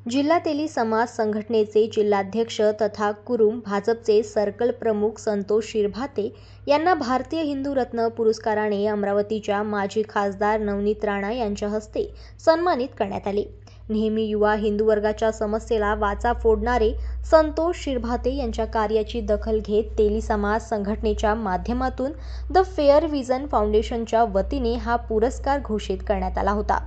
जिल्हा तेली समाज संघटनेचे जिल्हाध्यक्ष तथा कुरुम भाजपचे सर्कल प्रमुख संतोष शिरभाते यांना भारतीय हिंदू रत्न पुरस्काराने अमरावतीच्या माजी खासदार नवनीत राणा यांच्या हस्ते सन्मानित करण्यात आले। नेहमी युवा हिंदू वर्गाच्या समस्येला वाचा फोडणारे संतोष शिरभाते यांच्या कार्याची दखल घेत तेली समाज संघटनेच्या माध्यमातून द फेअर विजन फाउंडेशनच्या वतीने हा पुरस्कार घोषित करण्यात आला होता।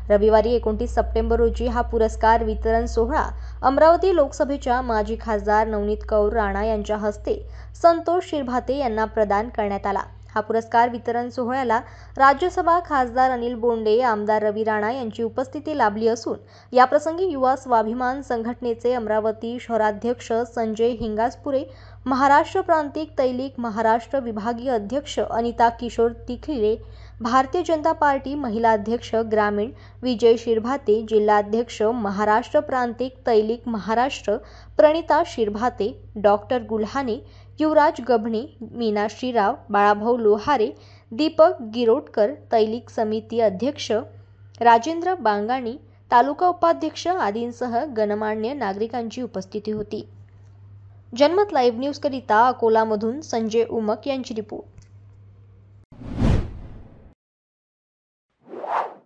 रविवारी 29 सप्टेंबर रोजी हा पुरस्कार वितरण सोहळा अमरावती लोकसभेच्या माजी खासदार नवनीत कौर राणा यांच्या हस्ते संतोष शिरभाते यांना प्रदान करण्यात आला। हा पुरस्कार वितरण सोहळ्याला राज्यसभा खासदार अनिल बोंडे, आमदार रवी राणा यांची उपस्थिती लाभली असून याप्रसंगी युवा स्वाभिमान संघटनेचे अमरावती शहराध्यक्ष संजय हिंगासपुरे, महाराष्ट्र प्रांतिक तैलिक महाराष्ट्र विभागीय अध्यक्ष अनिता किशोर तिखिरे, भारतीय जनता पार्टी महिला अध्यक्ष ग्रामीण विजय शिरभाते, जिल्हाध्यक्ष महाराष्ट्र प्रांतिक तैलिक महाराष्ट्र प्रणिता शिरभाते, डॉक्टर गुल्हाने, युवराज गभणे, मीना श्रीराव, बाळाभाऊ लोहारे, दीपक गिरोटकर, तैलिक समिती अध्यक्ष राजेंद्र बांगाणी, तालुका उपाध्यक्ष आदींसह गणमान्य नागरिकांची उपस्थिती होती। जनमत लाईव्ह न्यूज करिता अकोलामधून संजय उमक यांची रिपोर्ट।